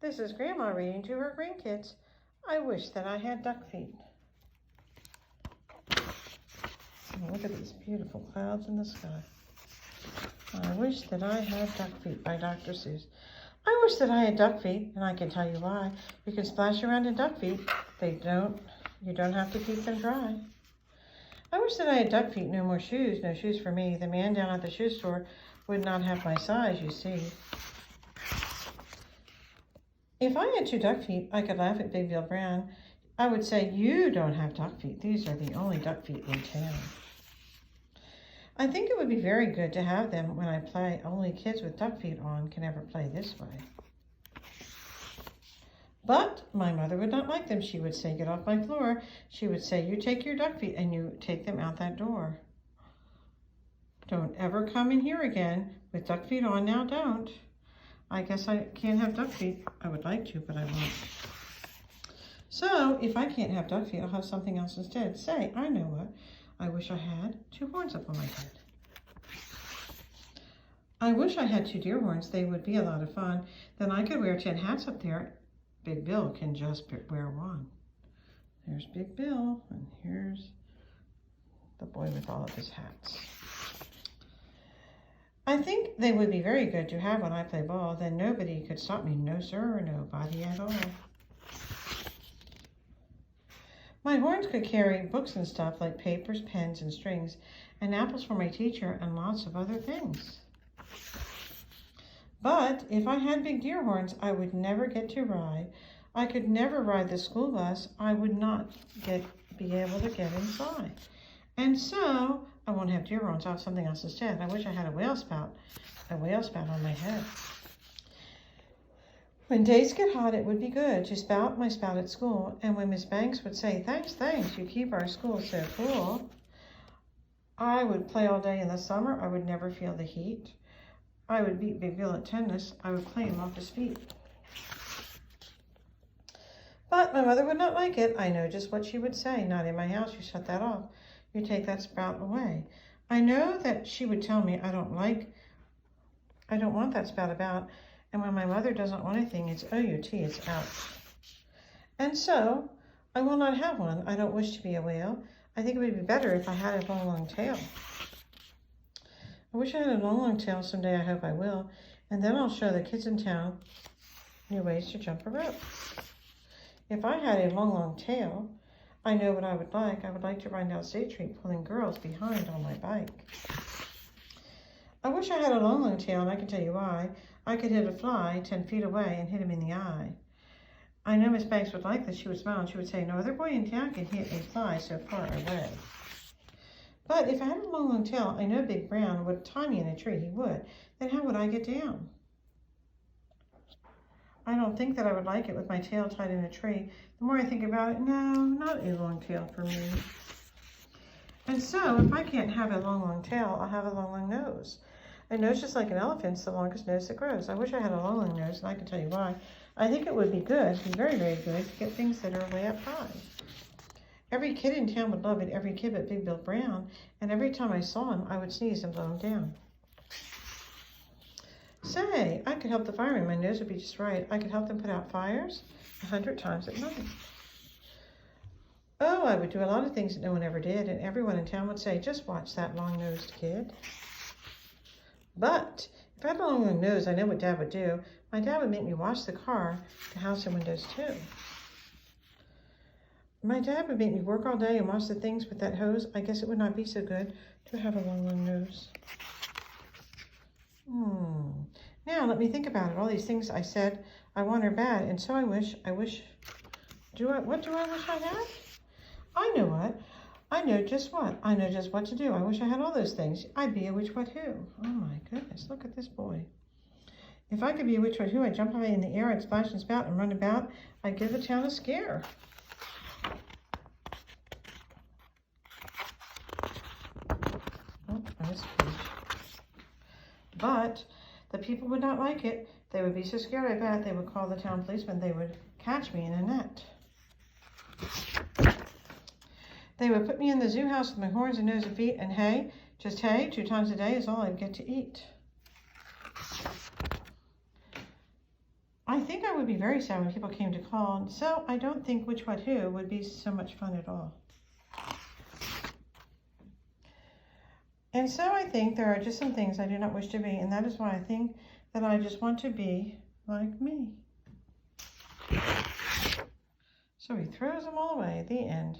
This is Grandma reading to her grandkids. I wish that I had duck feet. Oh, look at these beautiful clouds in the sky. I wish that I had duck feet by Dr. Seuss. I wish that I had duck feet, and I can tell you why. You can splash around in duck feet. You don't have to keep them dry. I wish that I had duck feet, no more shoes, no shoes for me. The man down at the shoe store would not have my size, you see. If I had 2 duck feet, I could laugh at Big Bill Brown. I would say, you don't have duck feet. These are the only duck feet in town. I think it would be very good to have them when I play. Only kids with duck feet on can ever play this way. But my mother would not like them. She would say, get off my floor. She would say, you take your duck feet and you take them out that door. Don't ever come in here again with duck feet on. Now don't. I guess I can't have duck feet. I would like to, but I won't. So if I can't have duck feet, I'll have something else instead. Say, I know what. I wish I had 2 horns up on my head. I wish I had 2 deer horns. They would be a lot of fun. Then I could wear 10 hats up there. Big Bill can just wear 1. There's Big Bill, and here's the boy with all of his hats. I think they would be very good to have when I play ball. Then nobody could stop me. No, sir, nobody at all. My horns could carry books and stuff like papers, pens, and strings, and apples for my teacher, and lots of other things. But if I had big deer horns, I would never get to ride. I could never ride the school bus. I would not be able to get inside. And so I won't have deer horns. I'll have something else instead. I wish I had a whale spout on my head. When days get hot, it would be good to spout my spout at school. And when Miss Banks would say, thanks, you keep our school so cool, I would play all day in the summer. I would never feel the heat. I would beat Big Bill at tennis. I would play him off his feet. But my mother would not like it. I know just what she would say. Not in my house. You shut that off. You take that spout away. I know that she would tell me I don't want that spout about. And when my mother doesn't want anything, it's O-U-T, it's out. And so, I will not have one. I don't wish to be a whale. I think it would be better if I had a long tail. I wish I had a long tail someday. I hope I will. And then I'll show the kids in town new ways to jump a rope. If I had a long tail, I know what I would like. I would like to ride down State Street pulling girls behind on my bike. I wish I had a long tail, and I can tell you why. I could hit a fly 10 feet away and hit him in the eye. I know Miss Banks would like this. She would smile and she would say, no other boy in town can hit a fly so far away. But if I had a long tail, I know Big Brown would tie me in a tree. He would. Then how would I get down? I don't think that I would like it with my tail tied in a tree. The more I think about it, no, not a long tail for me. And so, if I can't have a long tail, I'll have a long nose. A nose just like an elephant's the longest nose that grows. I wish I had a long nose, and I can tell you why. I think it would be good, be very, very good, to get things that are way up high. Every kid in town would love it, every kid but Big Bill Brown, and every time I saw him, I would sneeze and blow him down. Say, I could help the firemen. My nose would be just right. I could help them put out fires 100 times at night. Oh, I would do a lot of things that no one ever did, and everyone in town would say, just watch that long-nosed kid. But if I had a long nose, I know what Dad would do. My dad would make me wash the car, the house, and windows too. My dad would make me work all day and wash the things with that hose. I guess it would not be so good to have a long nose. Now let me think about it. All these things I said I want are bad, and so what do I wish I had? I know what. I know just what. I know just what to do. I wish I had all those things. I'd be a which, what, who. Oh my goodness, look at this boy. If I could be a which, what, who, I'd jump high in the air, I'd splash and spout and run about. I'd give the town a scare. Oh, nice page. But the people would not like it. They would be so scared, I bet. They would call the town policeman. They would catch me in a net. They would put me in the zoo house with my horns and nose and feet, and hay, just hay, 2 times a day is all I'd get to eat. I think I would be very sad when people came to call, and so I don't think Which What Who would be so much fun at all. And so I think there are just some things I do not wish to be, and that is why I think that I just want to be like me. So he throws them all away at the end.